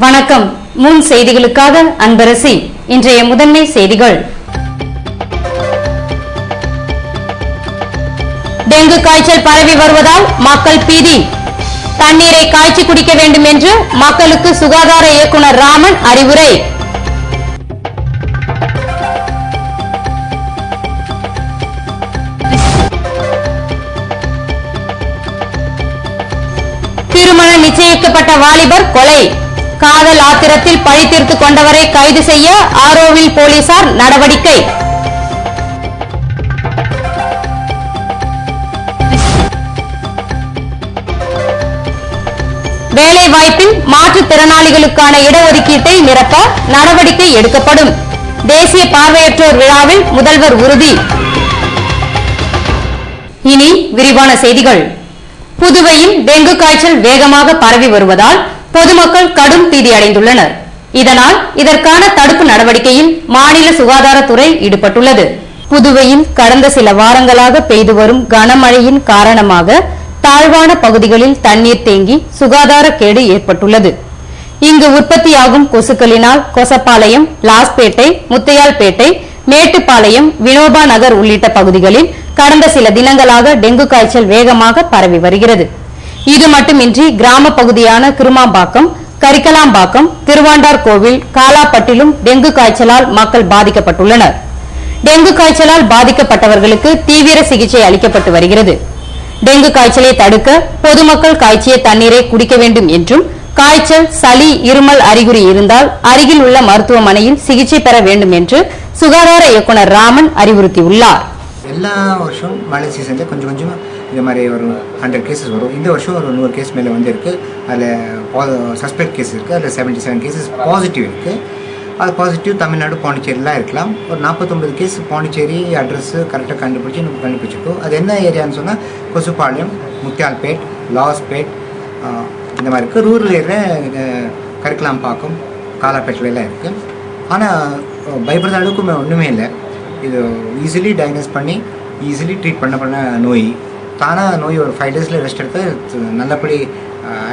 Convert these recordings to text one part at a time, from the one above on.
வணக்கம். முன் செய்திகளுக்காக அன்பரசி. இன்றைய முதன்மை செய்திகள். டெங்கு காய்ச்சல் பரவி வருவதால் மக்கள் பீதி. தண்ணீரை காய்ச்சி குடிக்க வேண்டும் என்று மக்களுக்கு சுகாதார இயக்குனர் ராமன் அறிவுரை. திருமணம் நிச்சயிக்கப்பட்ட வாலிபர் கொலை. காதல் ஆத்திரத்தில் பழி தீர்த்து கொண்டவரை கைது செய்ய ஆரோவில் போலீசார் நடவடிக்கை. வேலை வாய்ப்பில் மாற்றுத்திறனாளிகளுக்கான இடஒதுக்கீட்டை நிரப்ப நடவடிக்கை எடுக்கப்படும். தேசிய பார்வையற்றோர் விழாவில் முதல்வர் உறுதி. இனி விரிவான செய்திகள். புதுவையில் டெங்கு காய்ச்சல் வேகமாக பரவி வருவதால் பொதுமக்கள் கடும் பீதி அடைந்துள்ளனர். இதனால் இதற்கான தடுப்பு நடவடிக்கையில் மாநில சுகாதாரத்துறை ஈடுபட்டுள்ளது. புதுவையில் கடந்த சில வாரங்களாக பெய்து வரும் கனமழையின் காரணமாக தாழ்வான பகுதிகளில் தண்ணீர் தேங்கி சுகாதார கேடு ஏற்பட்டுள்ளது. இங்கு உற்பத்தியாகும் கொசுக்களினால் கொசப்பாளையம், லாஸ்பேட்டை, முத்தையால்பேட்டை, மேட்டுப்பாளையம், வினோபா நகர் உள்ளிட்ட பகுதிகளில் கடந்த சில தினங்களாக டெங்கு காய்ச்சல் வேகமாக பரவி வருகிறது. இது மட்டுமின்றி கிராம பகுதியான கிருமாம்பாக்கம், கரிக்கலாம்பாக்கம், திருவாண்டார் கோவில், காலாப்பட்டிலும் டெங்கு காய்ச்சலால் மக்கள் பாதிக்கப்பட்டுள்ளனர். டெங்கு காய்ச்சலால் பாதிக்கப்பட்டவர்களுக்கு தீவிர சிகிச்சை அளிக்கப்பட்டு வருகிறது. டெங்கு காய்ச்சலை தடுக்க பொதுமக்கள் காய்ச்சிய தண்ணீரை குடிக்க வேண்டும் என்றும், காய்ச்சல், சளி, இருமல் அறிகுறி இருந்தால் அருகில் உள்ள மருத்துவமனையில் சிகிச்சை பெற வேண்டும் என்று சுகாதார இயக்குனர் ராமன் அறிவுறுத்தியுள்ளார். எல்லா வருஷம் மழை சீசனில் கொஞ்சம் கொஞ்சம் இந்த மாதிரி ஒரு 100 கேசஸ் வரும். இந்த வருஷம் ஒரு 100 கேஸ் மேலே வந்து இருக்குது. அதில் சஸ்பெக்ட் கேஸ் இருக்குது. அதில் 77 கேசஸ் பாசிட்டிவ் இருக்குது. அது பாசிட்டிவ் தமிழ்நாடு, பாண்டிச்சேரிலாம் இருக்கலாம். ஒரு 49 கேஸ் பாண்டிச்சேரி அட்ரஸு கரெக்டாக கண்டுபிடிச்சிருக்கோம். அது என்ன ஏரியான்னு சொன்னால் கொசுப்பாளையம், முத்தியால்பேட், லாஸ்பேட் இந்த மாதிரி இருக்குது. ரூரல் ஏரியா கரிக்கலாம்பாக்கம், காலாப்பேட்டிலலாம் இருக்குது. ஆனால் பயப்படுற அளவுக்கு ஒன்றுமே இல்லை. இது ஈஸிலி டயக்னோஸ் பண்ணி ஈஸிலி ட்ரீட் பண்ண நோய். தானாக நோய் ஒரு 5 டேஸில் ரெஸ்ட் எடுத்து நல்லபடி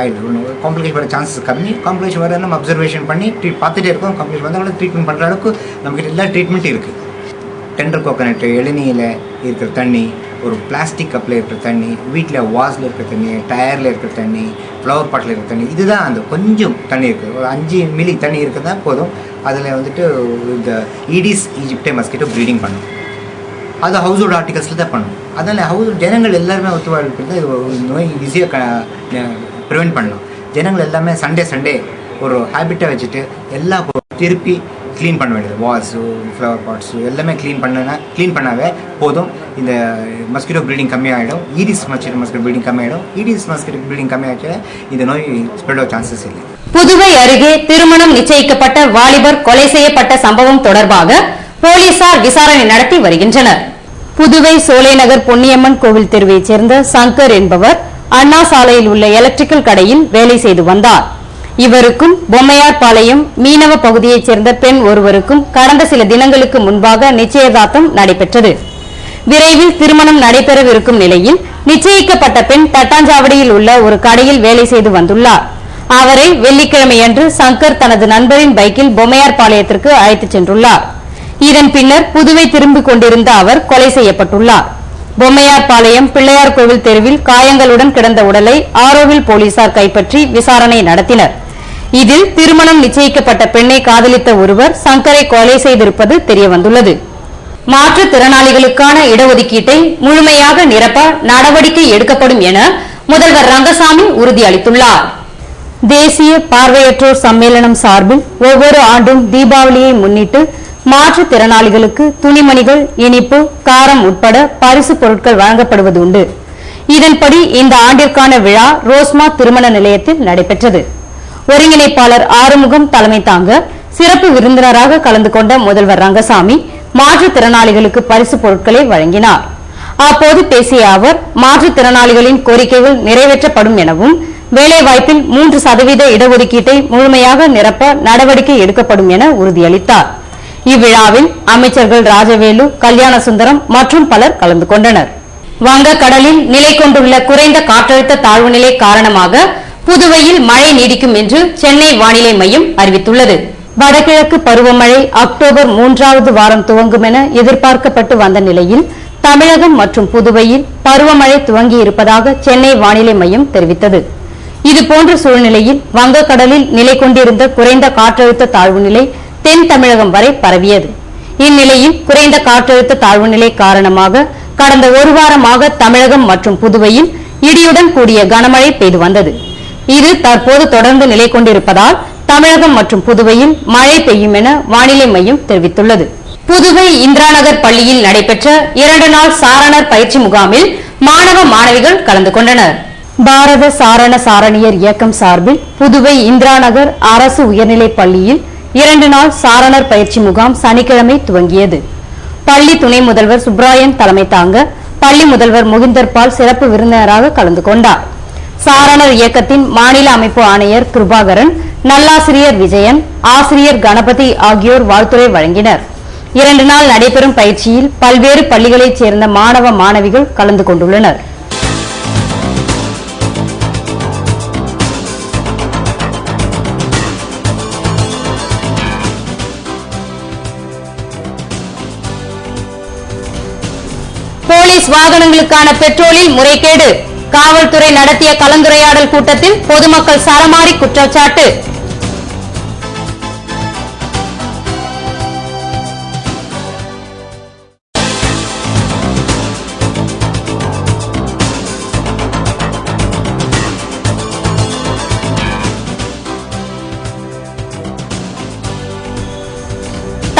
ஆகிடும். காம்ப்ளிகேஷன் வர சான்சஸ் கம்மி. காம்ப்ளிகேஷன் வர நம்ம அப்சர்வேஷன் பண்ணி பார்த்துட்டே இருக்கோம். காம்ப்ளிகேஷன் வந்தால் ட்ரீட்மெண்ட் பண்ணுற அளவுக்கு நமக்கு எல்லா ட்ரீட்மெண்ட்டும் இருக்குது. டெண்டர் கோகனட்டு, இளநீயில் இருக்கிற தண்ணி, ஒரு பிளாஸ்டிக் கப்பில் இருக்கிற தண்ணி, வீட்டில் வாஸில் இருக்கிற தண்ணி, டயரில் இருக்கிற தண்ணி, ஃப்ளவர் பாட்டில் இருக்கிற தண்ணி, இதுதான் அந்த கொஞ்சம் தண்ணி இருக்குது. ஒரு 5 மில்லி தண்ணி இருக்கிறதா போதும். அதில் வந்துட்டு இந்த ஈடிஸ் ஈஜிப்டே மஸ்கிட்டோ ப்ரீடிங் பண்ணும். அது ஹவுஸ் ஹோல்ட் ஆர்டிகல்ஸில் தான் பண்ணும். அதனால் ஜனங்கள் எல்லாருமே ஒத்துவாழ்ப்பு இது நோய் ஈஸியாக ப்ரிவெண்ட் பண்ணலாம். ஜனங்கள் எல்லாமே சண்டே ஒரு ஹேபிட்டாக வச்சுட்டு எல்லா திருப்பி க்ளீன் பண்ண வேண்டியது. வால்ஸு, ஃப்ளவர் பாட்ஸு எல்லாமே க்ளீன் பண்ணாவே போதும். இந்த மஸ்கிட்டோ ப்ரீடிங் கம்மியாகிடும். ஈடிஸ் மஸ்கிட்டோ ப்ரீடிங் கம்மியாகிடும். ஈடிஸ் மஸ்கிட்டோ ப்ரீடிங் கம்மியாகிட்டு இந்த நோய் ஸ்ப்ரெட் ஆக சான்சஸ் இல்லை. புதுவை அருகே திருமணம் நிச்சயிக்கப்பட்ட வாலிபர் கொலை செய்யப்பட்ட சம்பவம் தொடர்பாக போலீசார் விசாரணை நடத்தி வருகின்றனர். புதுவை சோலைநகர் பொன்னியம்மன் கோவில் தெருவைச் சேர்ந்த சங்கர் என்பவர் அண்ணா சாலையில் உள்ள எலக்ட்ரிக்கல் கடையில் வேலை செய்து வந்தார். இவருக்கும் பொம்மையார்பாளையம் மீனவ பகுதியைச் சேர்ந்த பெண் ஒருவருக்கும் கடந்த சில தினங்களுக்கு முன்பாக நிச்சயதார்த்தம் நடைபெற்றது. விரைவில் திருமணம் நடைபெறவிருக்கும் நிலையில் நிச்சயிக்கப்பட்ட பெண் தட்டாஞ்சாவடியில் உள்ள ஒரு கடையில் வேலை செய்து வந்துள்ளார். அவரை வெள்ளிக்கிழமையன்று சங்கர் தனது நண்பரின் பைக்கில் பொம்மையார்பாளையத்திற்கு அழைத்துச் சென்றுள்ளார். இதன் பின்னர் புதுவை திரும்பிக் கொண்டிருந்த அவர் கொலை செய்யப்பட்டுள்ளார். பொம்மையார்பாளையம் பிள்ளையார் கோவில் தெருவில் காயங்களுடன் கிடந்த உடலை ஆரோவில் போலீசார் கைப்பற்றி விசாரணை நடத்தினர். இதில் திருமணம் நிச்சயிக்கப்பட்ட பெண்ணை காதலித்த ஒருவர் சங்கரை கொலை செய்திருப்பது தெரியவந்துள்ளது. மாற்றுத்திறனாளிகளுக்கான இடஒதுக்கீட்டை முழுமையாக நிரப்ப நடவடிக்கை எடுக்கப்படும் என முதல்வர் ரங்கசாமி உறுதியளித்துள்ளார். தேசிய பார்வையற்றோர் சம்மேளனம் சார்பில் ஒவ்வொரு ஆண்டும் தீபாவளியை முன்னிட்டு மாற்றுத்திறனாளிகளுக்கு துணிமணிகள், இனிப்பு, காரம் உட்பட பரிசு பொருட்கள் வழங்கப்படுவது உண்டு. இதன்படி இந்த ஆண்டிற்கான விழா ரோஸ்மா திருமண நிலையத்தில் நடைபெற்றது. ஒருங்கிணைப்பாளர் ஆறுமுகம் தலைமை தாங்க சிறப்பு விருந்தினராக கலந்து கொண்ட முதல்வர் ரங்கசாமி மாற்றுத்திறனாளிகளுக்கு பரிசு பொருட்களை வழங்கினார். அப்போது பேசிய அவர் மாற்றுத்திறனாளிகளின் கோரிக்கைகள் நிறைவேற்றப்படும் எனவும், வேலைவாய்ப்பில் 3% இடஒதுக்கீட்டை முழுமையாக நிரப்ப நடவடிக்கை எடுக்கப்படும் என உறுதியளித்தார். இவ்விழாவில் அமைச்சர்கள் ராஜவேலு, கல்யாணசுந்தரம் மற்றும் பலர் கலந்து கொண்டனர். வங்கக்கடலில் நிலை கொண்டுள்ள குறைந்த காற்றழுத்த தாழ்வு நிலை காரணமாக புதுவையில் மழை நீடிக்கும் என்று சென்னை வானிலை மையம் அறிவித்துள்ளது. வடகிழக்கு பருவமழை அக்டோபர் 3வது வாரம் துவங்கும் என எதிர்பார்க்கப்பட்டு வந்த நிலையில் தமிழகம் மற்றும் புதுவையில் பருவமழை துவங்கி இருப்பதாக சென்னை வானிலை மையம் தெரிவித்தது. இதுபோன்ற சூழ்நிலையில் வங்கக்கடலில் நிலை கொண்டிருந்த குறைந்த காற்றழுத்த தாழ்வு நிலை தென் தமிழகம் வரை பரவியது. இந்நிலையில் குறைந்த காற்றழுத்த தாழ்வு நிலை காரணமாக கடந்த ஒரு வாரமாக தமிழகம் மற்றும் புதுவையில் இடியுடன் கூடிய கனமழை பெய்து வந்தது. இது தற்போது தொடர்ந்து நிலை கொண்டிருப்பதால் தமிழகம் மற்றும் புதுவையில் மழை பெய்யும் என வானிலை மையம் தெரிவித்துள்ளது. புதுவை இந்திராநகர் பள்ளியில் நடைபெற்ற 2 நாள் சாரணர் பயிற்சி முகாமில் மாணவ மாணவிகள் கலந்து கொண்டனர். பாரத சாரண சாரணியர் இயக்கம் சார்பில் புதுவை இந்திராநகர் அரசு உயர்நிலைப் பள்ளியில் 2 நாள் சாரணர் பயிற்சி முகாம் சனிக்கிழமை துவங்கியது. பள்ளி துணை முதல்வர் சுப்ராயன் தலைமை தாங்க பள்ளி முதல்வர் முகிந்தர் பால் சிறப்பு விருந்தினராக கலந்து கொண்டார். சாரணர் இயக்கத்தின் மாநில அமைப்பு ஆணையர் கிருபாகரன், நல்லாசிரியர் விஜயன், ஆசிரியர் கணபதி ஆகியோர் வாழ்த்துரை வழங்கினர். 2 நாள் நடைபெறும் பயிற்சியில் பல்வேறு பள்ளிகளைச் சேர்ந்த மாணவ மாணவிகள் கலந்து கொண்டுள்ளனர். போலீஸ் வாகனங்களுக்கான பெட்ரோலில் முறைகேடு, காவல்துறை நடத்திய கலந்துரையாடல் கூட்டத்தில் பொதுமக்கள் சரமாரி குற்றச்சாட்டு.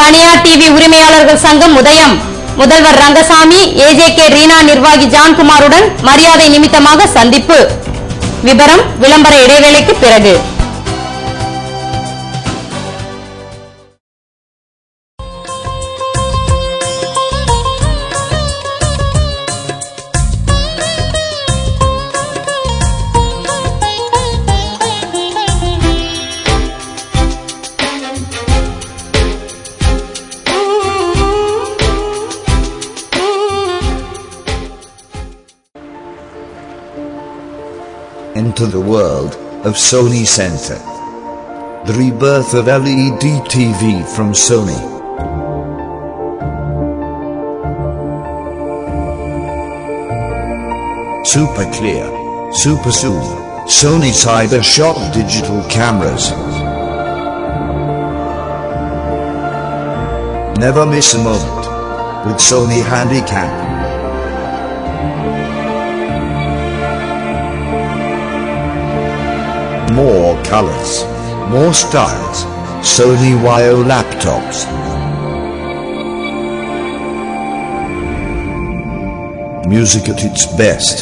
தனியார் டிவி உரிமையாளர்கள் சங்கம் உதயம். முதல்வர் ரங்கசாமி, ஏஜேகே ரீனா நிர்வாகி ஜான்குமாருடன் மரியாதை நிமித்தமாக சந்திப்பு. விபரம் விளம்பர இடைவேளைக்கு பிறகு. Into the world of Sony Center. The rebirth of LED TV from Sony. Super clear, super zoom, Sony CyberShot digital cameras. Never miss a moment with Sony Handycam. More colors, more styles, Sony Vaio laptops. Music at its best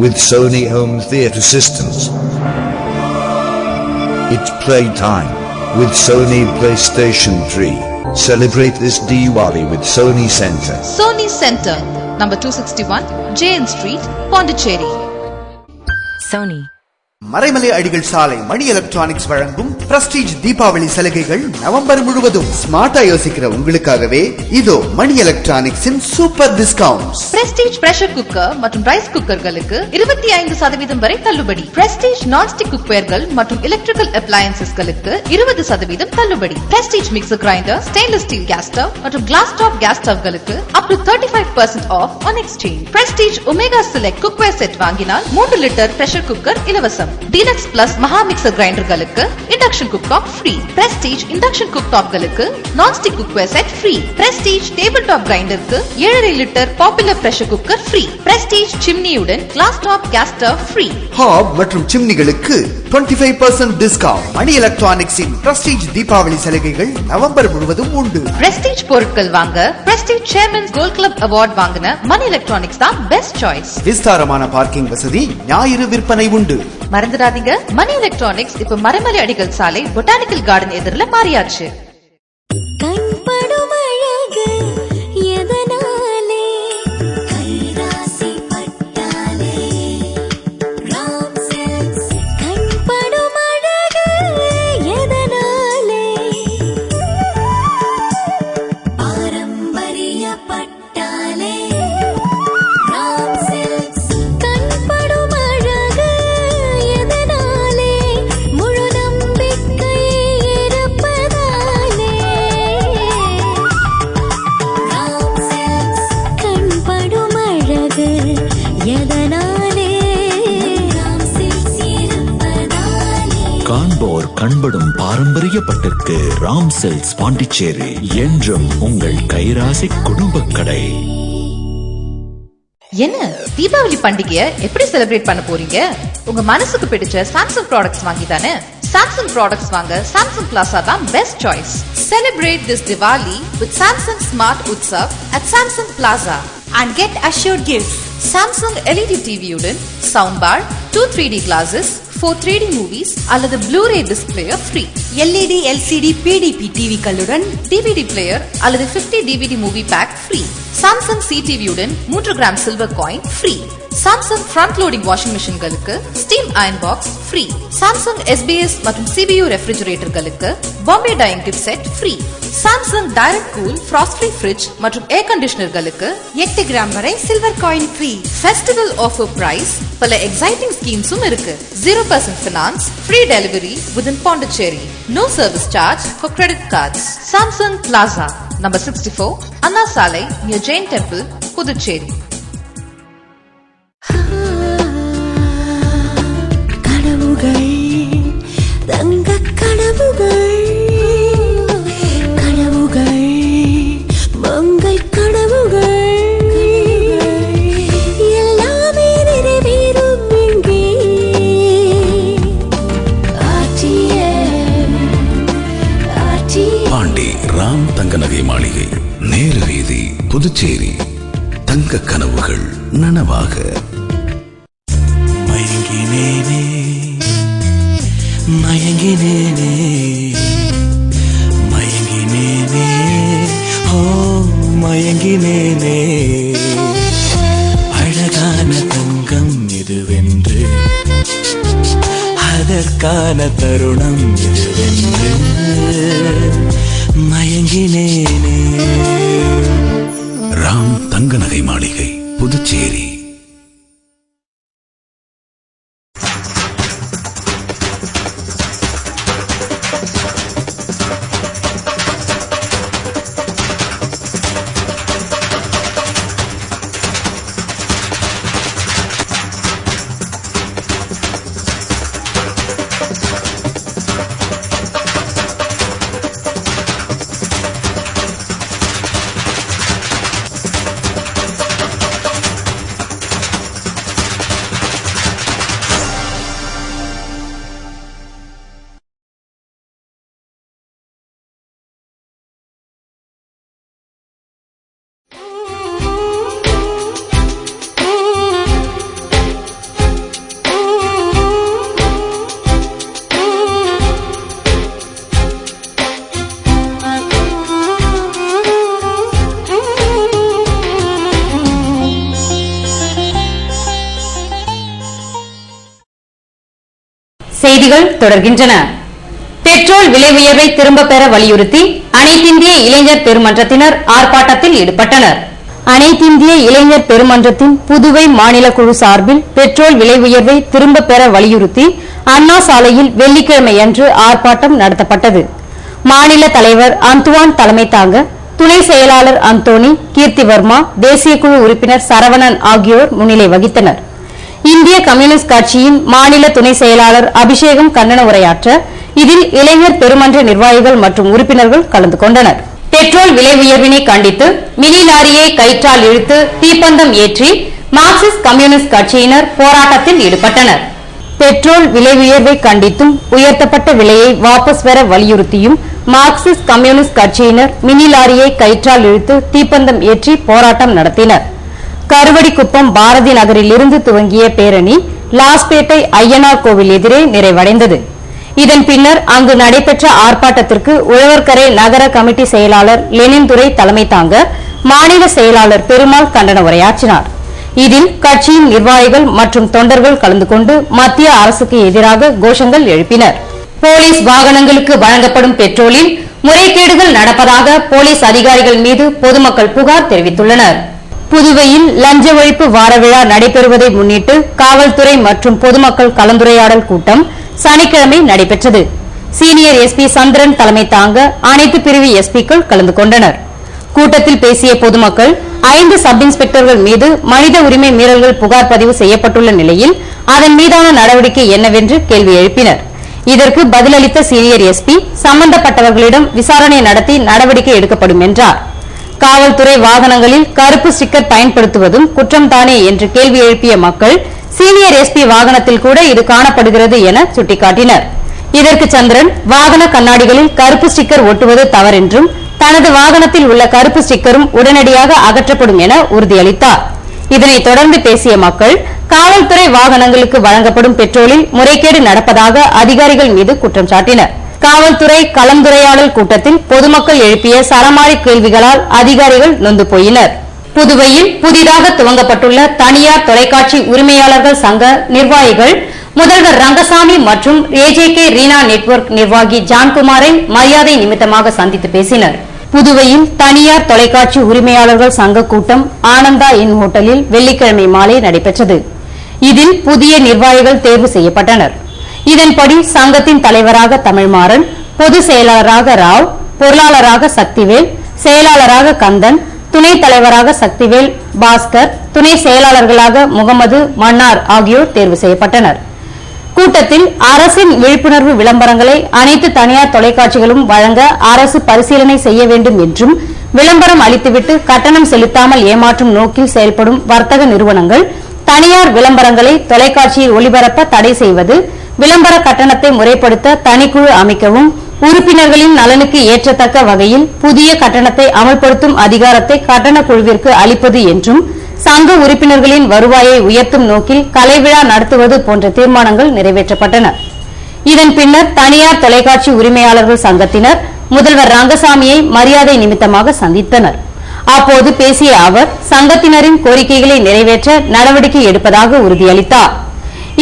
with Sony home theater systems. It's playtime with Sony PlayStation 3. Celebrate this Diwali with Sony Center. Sony Center, number 261, JN Street, Pondicherry. Sony. Maraimalai Adigal சாலை Mani electronics வழங்கும் Prestige Deepavali சலுகைகள் November முழுவதும். ஸ்மார்ட்டா யோசிக்கிற உங்களுக்காகவே இதோ மணி எலக்ட்ரானிக்ஸின் super discounts. Prestige pressure cooker மற்றும் ரைஸ் குக்கர்களுக்கு 25% வரை தள்ளுபடி. பிரஸ்டீஜ் நான்ஸ்டிக் குக்வேர்கள் மற்றும் எலக்ட்ரிக்கல் அப்ளையன்சஸ்களுக்கு 20% தள்ளுபடி. Prestige mixer grinder, stainless steel gas stove மற்றும் கிளாஸ் டாப் கேஸ் ஸ்டவ்களுக்கு up to 35% off on exchange. Prestige Omega select cookware set வாங்கினால் 3 லிட்டர் பிரஷர் குக்கர் இலவசம். டீலக்ஸ் பிளஸ் மகா மிக்சர் கிரைண்டர்களுக்கு induction cooktop free. Prestige induction குக்டாப்களுக்கு nonstick cookware set free. Prestige table top கிரைண்டருக்கு 7.5 litre popular pressure cooker free. Prestige சிம்னியுடன் glass top gas stove free. Hob மற்றும் சிம்னிகளுக்கு 25% discount. மணி எலக்ட்ரானிக்ஸின் prestige Deepavali சலுகைகள் November முழுவதும் உண்டு. பிரஸ்டீஜ் பொருட்கள் வாங்க prestige chairman's gold club award வாங்கின மணி எலக்ட்ரானிக்ஸ் தான் பெஸ்ட் சாய்ஸ். விஸ்தாரமான பார்க்கிங் வசதி, ஞாயிறு விற்பனை உண்டு. மறந்துடாதீங்க, மணி எலக்ட்ரானிக்ஸ் இப்ப மறைமலை அடிகள் சாலை பொட்டானிக்கல் கார்டன் எதிரில மாறியாச்சு. கண்படும் அழகு எதனாலே கண்படும் பாரம்பரிய பட்டிற்கு ராம் சில்க்ஸ் பாண்டிச்சேரி என்றும் உங்கள் கைராசி குடும்ப கடை. என்ன தீபாவளி பண்டிகையை எப்படி செலிப்ரேட் பண்ண போறீங்க? உங்க மனசுக்கு பிடிச்ச சாம்சங் ப்ராடக்ட்ஸ் வாங்கி தானே. சாம்சங் ப்ராடக்ட்ஸ் வாங்க சாம்சங் பிளாசா தான் best choice. Celebrate this Diwali with Samsung Smart Utsav at Samsung Plaza and get assured gifts. Samsung LED TV உடன் soundbar, 2 3D glasses, 4 3D movies அல்லது Blu-ray display free. LED LCD PDP TV களுடன் DVD player அல்லது 50 DVD movie pack free. Samsung CTV உடன் 3 gram silver coin free. Samsung front loading washing machine களுக்கு steam iron box free. Samsung SBS மற்றும் CBU refrigerator களுக்கு Bombay dyeing gift set free. Samsung direct cool frost free fridge மற்றும் air conditioner களுக்கு 8 gram வரை silver coin free. Festival offer price பல exciting schemes இருக்கு. 0% finance, free delivery within Pondicherry. No service charge for credit cards. Samsung Plaza, number 64, Anna Salai near Jain Temple, Puducherry. கனவுகள் தங்க கனவுகள் கனவுகள் மங்கை கனவுகள் எல்லாமே நிறைவேறும் இங்கே. பாண்டி ராம் தங்க நகை மாளிகை, நேரு வீதி, புதுச்சேரி. தங்க கனவுகள் நனவாக. மயங்கினேனே மயங்கினேனே மயங்கினேனே ஓ மயங்கினேனே. அழகான தங்கம் இதுவென்று, அதற்கான தருணம் இதுவென்று மயங்கினேனே. ராம் தங்க நகை மாளிகை, புதுச்சேரி. செய்திகள் தொடர்கின்றன. பெட்ரோல் விலை உயர்வை திரும்ப பெற வலியுறுத்தி அனைத்திந்திய இளைஞர் பெருமன்றத்தினர் ஆர்ப்பாட்டத்தில் ஈடுபட்டனர். அனைத்திந்திய இளைஞர் பெருமன்றத்தின் புதுவை மாநில குழு சார்பில் பெட்ரோல் விலை உயர்வை திரும்ப பெற வலியுறுத்தி அண்ணா சாலையில் வெள்ளிக்கிழமையன்று ஆர்ப்பாட்டம் நடத்தப்பட்டது. மாநில தலைவர் அந்துவான் தலைமை தாங்க துணை செயலாளர் அந்தோனி, கீர்த்திவர்மா, தேசிய குழு உறுப்பினர் சரவணன் ஆகியோர் முன்னிலை வகித்தனர். இந்திய கம்யூனிஸ்ட் கட்சியின் மாநில துணை செயலாளர் அபிஷேகம் கண்டன உரையாற்ற இதில் இளைஞர் பெருமன்ற நிர்வாகிகள் மற்றும் உறுப்பினர்கள் கலந்து கொண்டனர். பெட்ரோல் விலை உயர்வினை கண்டித்து மினி லாரியை கயிற்றால் இழுத்து தீப்பந்தம் ஏற்றி மார்க்சிஸ்ட் கம்யூனிஸ்ட் கட்சியினர் போராட்டத்தில் ஈடுபட்டனர். பெட்ரோல் விலை உயர்வை கண்டித்தும் உயர்த்தப்பட்ட விலையை வாபஸ் பெற வலியுறுத்தியும் மார்க்சிஸ்ட் கம்யூனிஸ்ட் கட்சியினர் மினி லாரியை கயிற்றால் இழுத்து தீப்பந்தம் ஏற்றி போராட்டம் நடத்தினர். கருவடிக்குப்பம் பாரதி நகரில் இருந்து துவங்கிய பேரணி லாஸ்பேட்டை ஐயனார் கோவில் எதிரே நிறைவடைந்தது. இதன் பின்னர் அங்கு நடைபெற்ற ஆர்ப்பாட்டத்திற்கு உழவர்கரை நகர கமிட்டி செயலாளர் லெனின் துரை தலைமை தாங்க மாநில செயலாளர் பெருமாள் கண்டன உரையாற்றினார். இதில் கட்சியின் நிர்வாகிகள் மற்றும் தொண்டர்கள் கலந்து கொண்டு மத்திய அரசுக்கு எதிராக கோஷங்கள் எழுப்பினர். போலீஸ் வாகனங்களுக்கு வழங்கப்படும் பெட்ரோலில் முறைகேடுகள் நடப்பதாக போலீஸ் அதிகாரிகள் மீது பொதுமக்கள் புகார் தெரிவித்துள்ளனர். புதுவையில் லஞ்ச ஒழிப்பு வார விழா நடைபெறுவதை முன்னிட்டு காவல்துறை மற்றும் பொதுமக்கள் கலந்துரையாடல் கூட்டம் சனிக்கிழமை நடைபெற்றது. சீனியர் எஸ்பி சந்திரன் தலைமை தாங்க அனைத்து பிரிவு எஸ்பிக்கள் கலந்து கொண்டனர். கூட்டத்தில் பேசிய பொதுமக்கள் 5 சப் இன்ஸ்பெக்டர்கள் மீது மனித உரிமை மீறல்கள் புகார் பதிவு செய்யப்பட்டுள்ள நிலையில் அதன் மீதான நடவடிக்கை என்னவென்று கேள்வி எழுப்பினர். இதற்கு பதிலளித்த சீனியர் எஸ்பி சம்பந்தப்பட்டவர்களிடம் விசாரணை நடத்தி நடவடிக்கை எடுக்கப்படும் என்றார். காவல்துறை வாகனங்களில் கருப்பு ஸ்டிக்கர் பயன்படுத்துவதும் குற்றம்தானே என்று கேள்வி எழுப்பிய மக்கள் சீனியர் எஸ்பி வாகனத்தில் கூட இது காணப்படுகிறது என சுட்டிக்காட்டினர். இதற்கு சந்திரன் வாகன கண்ணாடிகளில் கருப்பு ஸ்டிக்கர் ஒட்டுவது தவறென்றும் தனது வாகனத்தில் உள்ள கருப்பு ஸ்டிக்கரும் உடனடியாக அகற்றப்படும் என உறுதியளித்தார். இதனைத் தொடர்ந்து பேசிய மக்கள் காவல்துறை வாகனங்களுக்கு வழங்கப்படும் பெட்ரோலில் முறைகேடு நடப்பதாக அதிகாரிகள் மீது குற்றம் சாட்டினர். காவல்துறை கலந்துரையாடல் கூட்டத்தில் பொதுமக்கள் எழுப்பிய சரமாரி கேள்விகளால் அதிகாரிகள் நொந்து போயினர். புதுவையில் புதிதாக துவங்கப்பட்டுள்ள தனியார் தொலைக்காட்சி உரிமையாளர்கள் சங்க நிர்வாகிகள் முதல்வர் ரங்கசாமி மற்றும் AJK ரீனா நெட்வொர்க் நிர்வாகி ஜான்குமாரை மரியாதை நிமித்தமாக சந்தித்து பேசினர். புதுவையில் தனியார் தொலைக்காட்சி உரிமையாளர்கள் சங்க கூட்டம் ஆனந்தா இன் ஹோட்டலில் வெள்ளிக்கிழமை மாலை நடைபெற்றது. இதில் புதிய நிர்வாகிகள் தேர்வு செய்யப்பட்டனர். இதன்படி சங்கத்தின் தலைவராக தமிழ்மாறன், பொதுச் செயலாளராக ராவ், பொருளாளராக சக்திவேல், செயலாளராக கந்தன், துணைத் தலைவராக சக்திவேல் பாஸ்கர், துணை செயலாளர்களாக முகமது மன்னார் ஆகியோர் தேர்வு செய்யப்பட்டனர். கூட்டத்தில் அரசின் விழிப்புணர்வு விளம்பரங்களை அனைத்து தனியார் தொலைக்காட்சிகளும் வழங்க அரசு பரிசீலனை செய்ய வேண்டும் என்றும், விளம்பரம் அளித்துவிட்டு கட்டணம் செலுத்தாமல் ஏமாற்றும் நோக்கில் செயல்படும் வர்த்தக நிறுவனங்கள் தனியார் விளம்பரங்களை தொலைக்காட்சியில் ஒளிபரப்ப தடை செய்வது, விளம்பர கட்டணத்தை முறைப்படுத்த தனிக்குழு அமைக்கவும், உறுப்பினர்களின் நலனுக்கு ஏற்றத்தக்க வகையில் புதிய கட்டணத்தை அமல்படுத்தும் அதிகாரத்தை கட்டண குழுவிற்கு அளிப்பது என்றும், சங்க உறுப்பினர்களின் வருவாயை உயர்த்தும் நோக்கில் கலைவிழா நடத்துவது போன்ற தீர்மானங்கள் நிறைவேற்றப்பட்டன. இதன் பின்னர் தனியார் தொலைக்காட்சி உரிமையாளர்கள் சங்கத்தினர் முதல்வர் ரங்கசாமியை மரியாதை நிமித்தமாக சந்தித்தனர். அப்போது பேசிய அவர் சங்கத்தினரின் கோரிக்கைகளை நிறைவேற்ற நடவடிக்கை எடுப்பதாக உறுதியளித்தார்.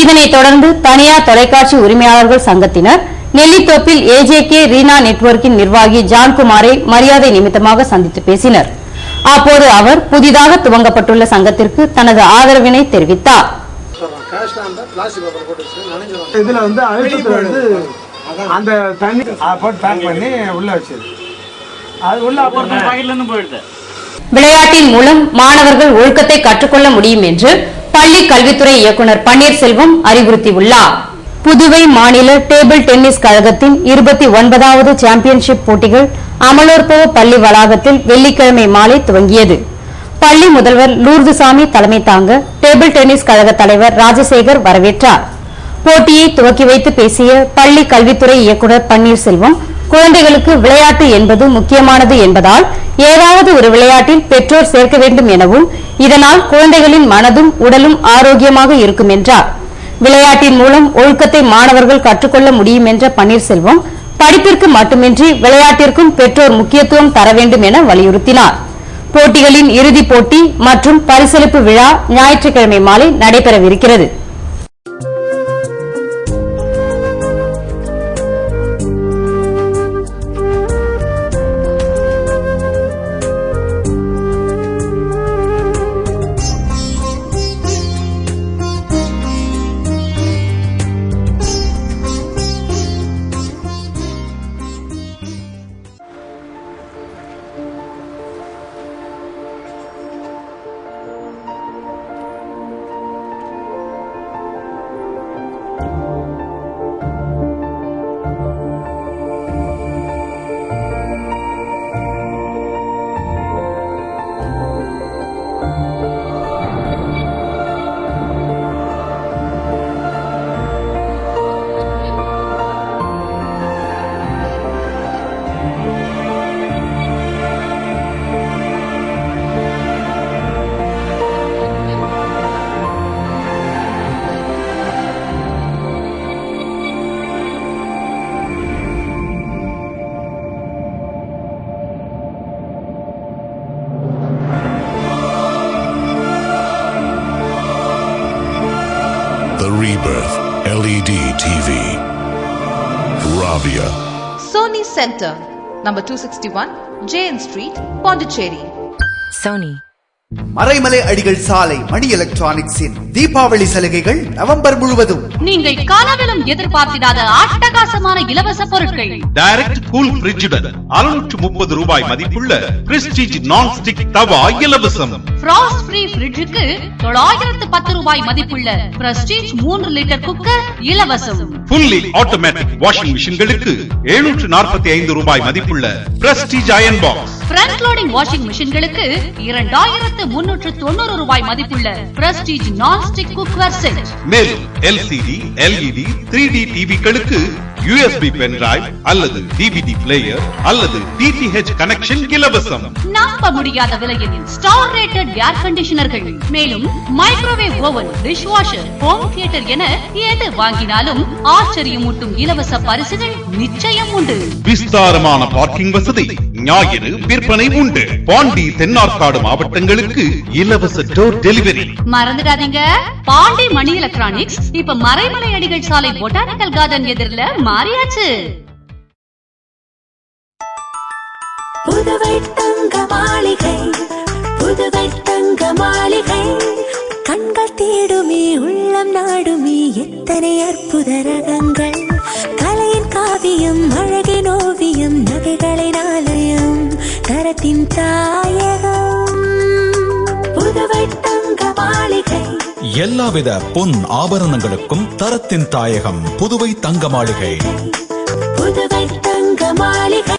இதனைத் தொடர்ந்து தனியார் தொலைக்காட்சி உரிமையாளர்கள் சங்கத்தினர் நெல்லித்தோப்பில் AJK ரீனா நெட்வொர்க்கின் நிர்வாகி ஜான்குமாரை மரியாதை நிமித்தமாக சந்தித்து பேசினர். அப்போது அவர் புதிதாக துவங்கப்பட்டுள்ள சங்கத்திற்கு தனது ஆதரவினை தெரிவித்தார். இதுல வந்து அழுத்தத்துல வந்து அந்த தண்ணி போட்டு பேக் பண்ணி உள்ள வச்சது அது உள்ள பாக்கெட்ல இருந்து போயிடுது. விளையாட்டின் மூலம் மாணவர்கள் ஒழுக்கத்தை கற்றுக்கொள்ள முடியும் என்று பள்ளி கல்வித்துறை இயக்குநர் பன்னீர்செல்வம் அறிவுறுத்தியுள்ளார். புதுவை மாநில டேபிள் டென்னிஸ் கழகத்தின் 29வது சாம்பியன்ஷிப் போட்டிகள் அமலோற்பவ பள்ளி வளாகத்தில் வெள்ளிக்கிழமை மாலை துவங்கியது. பள்ளி முதல்வர் லூர்துசாமி தலைமை தாங்க டேபிள் டென்னிஸ் கழக தலைவர் ராஜசேகர் வரவேற்றார். போட்டியை துவக்கி வைத்து பேசிய பள்ளி கல்வித்துறை இயக்குநர் பன்னீர்செல்வம், குழந்தைகளுக்கு விளையாட்டு என்பது முக்கியமானது என்பதால் ஏதாவது ஒரு விளையாட்டில் பெற்றோர் சேர்க்க வேண்டும் எனவும், இதனால் குழந்தைகளின் மனதும் உடலும் ஆரோக்கியமாக இருக்கும் என்றார். விளையாட்டின் மூலம் ஒழுக்கத்தை மாணவர்கள் கற்றுக்கொள்ள முடியும் என்ற பன்னீர்செல்வம், படிப்பிற்கு மட்டுமின்றி விளையாட்டிற்கும் பெற்றோர் முக்கியத்துவம் தர வேண்டும் என வலியுறுத்தினார். போட்டிகளின் இறுதிப் போட்டி மற்றும் பரிசளிப்பு விழா ஞாயிற்றுக்கிழமை மாலை நடைபெறவிருக்கிறது. The Rebirth LED TV. Rabia. Sony Center, number 261, JN Street, Pondicherry. Sony. Maraimalai Adigal சாலை மணி எலக்ட்ரானிக்ஸின் தீபாவளி சலுகைகள் நவம்பர் முழுவதும். நீங்கள் காலவிலும் எதிர்பார்த்திடாத அட்டகாசமான இலவச பொருட்கள். டைரக்ட் கூல் ஃப்ரிட்ஜுடன் 630 ரூபாய் மதிப்புள்ள பிரஸ்டீஜ் நான்ஸ்டிக் தவா இலவசம். ஃப்ராஸ்ட் ஃப்ரீ ஃப்ரிட்ஜுக்கு 910 ரூபாய் மதிப்புள்ள பிரஸ்டீஜ் 3 லிட்டர் குக்கர் இலவசம். ஃபுல்லி ஆட்டோமேட்டிக் வாஷிங் மிஷின்களுக்கு 745 ரூபாய் மதிப்புள்ள Prestige iron box. Front loading washing மிஷின்களுக்கு 2390 ரூபாய் மதிப்புள்ள பிரஸ்டீஜ் நான்ஸ்டிக் குக்வேர் செட். மேலும் எல்சிடி, எல்இடி, 3D டிவிகளுக்கு USB பென் டிரைவ் அல்லது DVD பிளேயர் அல்லது DTH கனெக்ஷன் இலவசம். நம்ப முடியாத விலையில் ஸ்டார் ரேட்டட் ஏர் கண்டிஷனர்கள், மேலும் microwave oven, dish washer, home theatre என எது வாங்கினாலும் ஆச்சரியமூட்டும் இலவச பரிசுகள் நிச்சயம் உண்டு. விஸ்தாரமான பார்க்கிங் வசதி, ஞாயிறு விற்பனை உண்டு. பாண்டி, தென்னார்காடு மாவட்டங்களுக்கு இலவச டோர் டெலிவரி. மறந்துடாதீங்க, பாண்டி மணி எலக்ட்ரானிக்ஸ் இப்ப மறைமலை அடிகள் சாலை பொட்டானிக்கல் கார்டன் எதிரில மாறியாச்சு. புதுவை தங்க மாளிகை, புதுவை தங்க மாளிகை, கண்கள் தேடுமே உள்ளம் நாடுமே எத்தனை அற்புத ரகங்கள், கலையின் காவியம் அழகின் ஓவியம் நகைகளின் ஆலயம் தரத்தின் தாயகம் புதுவை தங்க மாளிகை. எல்லாவித பொன் ஆபரணங்களுக்கும் தரத்தின் தாயகம் புதுவை தங்க மாளிகை. புதுவை தங்க மாளிகை,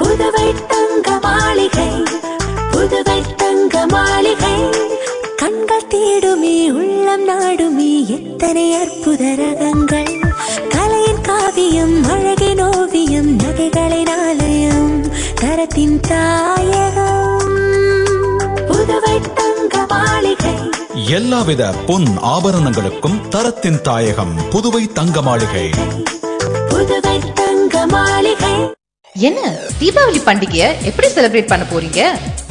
புதுவை தங்க மாளிகை, புதுவை தங்க மாளிகை, கண்கள் தேடுமே உள்ளம் நாடுமே எத்தனை அற்புத ரகங்கள், கலையின் காவியம் அழகின் ஓவியம் நகைகளின் ஆலயம் தரத்தின் தாயகம் புதுவை தங்க மாளிகை. எல்லாவித பொன் ஆபரணங்களுக்கும் தரத்தின் தாயகம் புதுவை தங்க மாளிகை. புதுவை தங்க மாளிகை. என்ன தீபாவளி பண்டிகையை எப்படி செலிப்ரேட் பண்ண போறீங்க?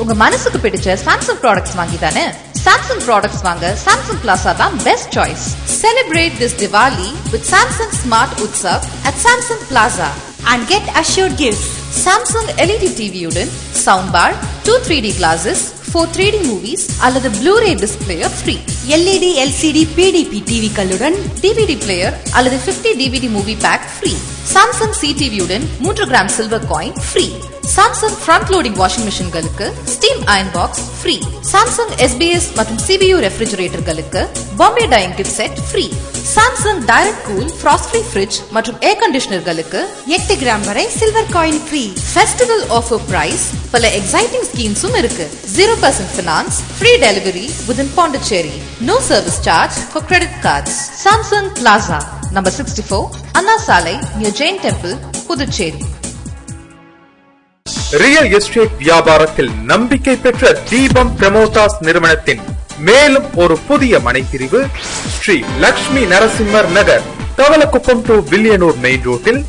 உங்க மனசுக்கு பிடிச்ச சாம்சங் ப்ராடக்ட்ஸ் வாங்கி தானே. சாம்சங் ப்ராடக்ட்ஸ் வாங்க சாம்சங் பிளாசா தான் best choice. Celebrate this Diwali with Samsung Smart Utsav at Samsung Plaza and get assured gifts. Samsung LED டிவியுடன் sound bar, 2 3D glasses, 4 3D movies அல்லது Blu-ray display free. LED LCD PDP டிவிகளுடன் DVD player அல்லது 50 DVD movie pack free. Samsung CTVயுடன் 3 gram silver coin free. Samsung front loading washing machineகளுக்கு steam iron box free. Samsung SBS மற்றும் CBU ரெஃப்ரிஜரேட்டர்களுக்கு Bombay dyeing kit set free. Samsung direct cool frost free fridge மற்றும் air conditionerகளுக்கு 8 gram வரை silver coin free. Festival offer price பல exciting schemes-உம் இருக்கு. 0% finance, free delivery within Pondicherry, no service charge for credit cards. Samsung Plaza, number 64, Anna Salai, near Jain Temple, Puducherry. Real estate வியாபாரத்தில் நம்பிக்கை பெற்ற தீபம் பிரமோட்டாஸ் நிறுவனத்தின் மேலும் ஒரு புதிய மனை பிரிவு ஸ்ரீ லக்ஷ்மி நரசிம்மர் நகர், தவளக்குப்பம் டு வில்லியனூர் மெயின் ரோட்டில்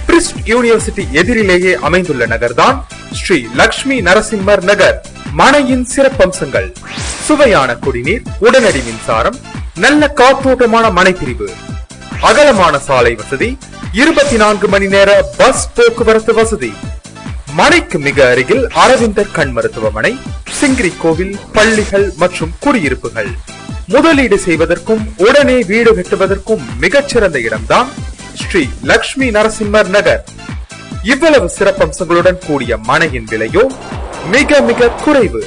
பிரிஸ்ட் யூனிவர்சிட்டி எதிரிலேயே அமைந்துள்ள நகர்தான் ஸ்ரீ லக்ஷ்மி நரசிம்மர் நகர். மனையின் சிறப்பம்சங்கள்: சுவையான குடிநீர், உடனடி மின்சாரம், நல்ல காற்றோட்டமான மனை பிரிவு, அகலமான சாலை வசதி, 24 மணி நேர பஸ் போக்குவரத்து வசதி. மனைக்கு மிக அருகில் அரவிந்தர் கண் மருத்துவமனை, சிங்கிரி கோவில், பள்ளிகள் மற்றும் குடியிருப்புகள். முதலீடு செய்வதற்கும் உடனே வீடு கட்டுவதற்கும் மிகச்சிறந்த இடம்தான் ஸ்ரீ லக்ஷ்மி நரசிம்மர் நகர். இவ்வளவு சிறப்பம்சங்களுடன் கூடிய மனையின் விலையோ மிக மிக குறைவு.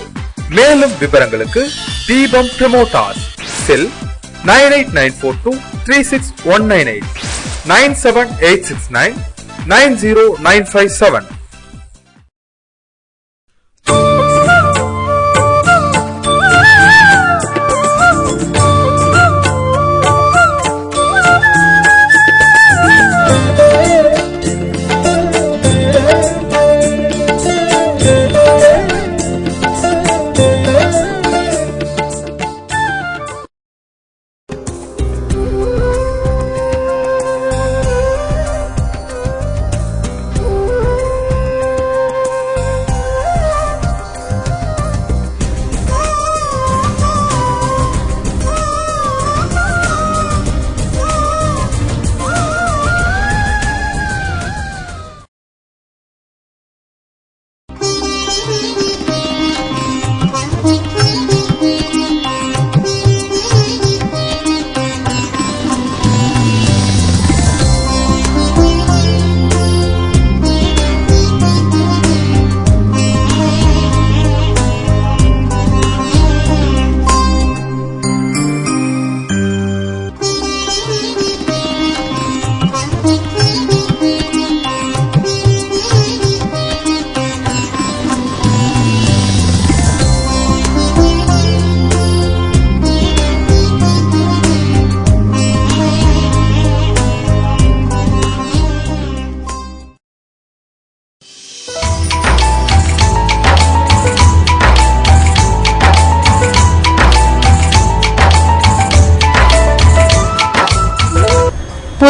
மேலும் விவரங்களுக்கு தீபம் பிரமோட்டாஸ், செல் 9894236198, 97869909557.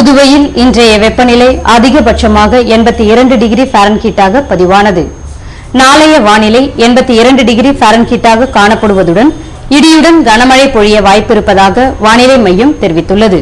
புதுவையில் இன்றைய வெப்பநிலை அதிகபட்சமாக 82 டிகிரி ஃபாரன்ஹீட்டாக பதிவானது. நாளைய வானிலை 82 டிகிரி ஃபாரன்ஹீட்டாக காணப்படுவதுடன் இடியுடன் கனமழை பொழிய வாய்ப்பிருப்பதாக வானிலை மையம் தெரிவித்துள்ளது.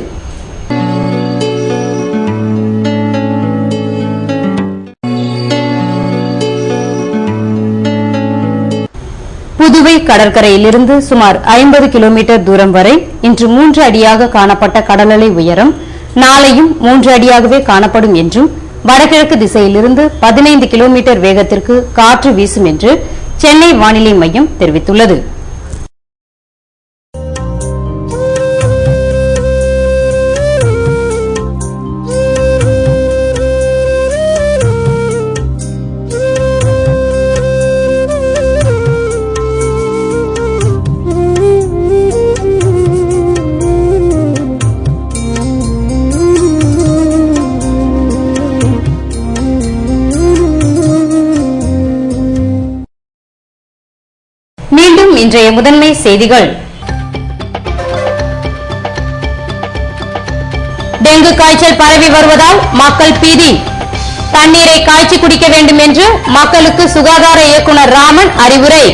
புதுவை கடற்கரையிலிருந்து சுமார் 50 கிலோமீட்டர் தூரம் வரை இன்று 3 அடியாக காணப்பட்ட கடலலை உயரம் நாளையும் 3 அடியாகவே காணப்படும் என்றும் வடகிழக்கு திசையிலிருந்து 15 கிலோமீட்டர் வேகத்திற்கு காற்று வீசும் என்று சென்னை வானிலை மையம் தெரிவித்துள்ளது. மீண்டும் இன்றைய முதன்மை செய்திகள். டெங்கு காய்ச்சல் பரவி வருவதால் மக்கள் பீதி. தண்ணீரை காய்ச்சி குடிக்க வேண்டும் என்று மக்களுக்கு சுகாதார இயக்குனர் ராமன் அறிவுரை.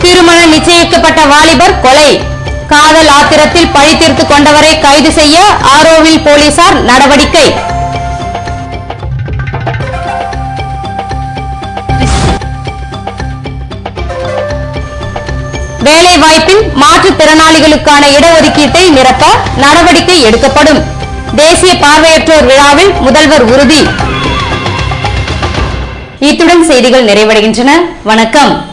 திருமண நிச்சயிக்கப்பட்ட வாலிபர் கொலை. காதல் ஆத்திரத்தில் பழி தீர்த்துக் கொண்டவரை கைது செய்ய ஆரோவில் போலீசார் நடவடிக்கை. வேலைவாய்ப்பில் மாற்றுத்திறனாளிகளுக்கான இடஒதுக்கீட்டை நிரப்ப நடவடிக்கை எடுக்கப்படும். தேசிய பார்வையற்றோர் விழாவில் முதல்வர் உறுதி. இத்துடன் செய்திகள் நிறைவடைகின்றன. வணக்கம்.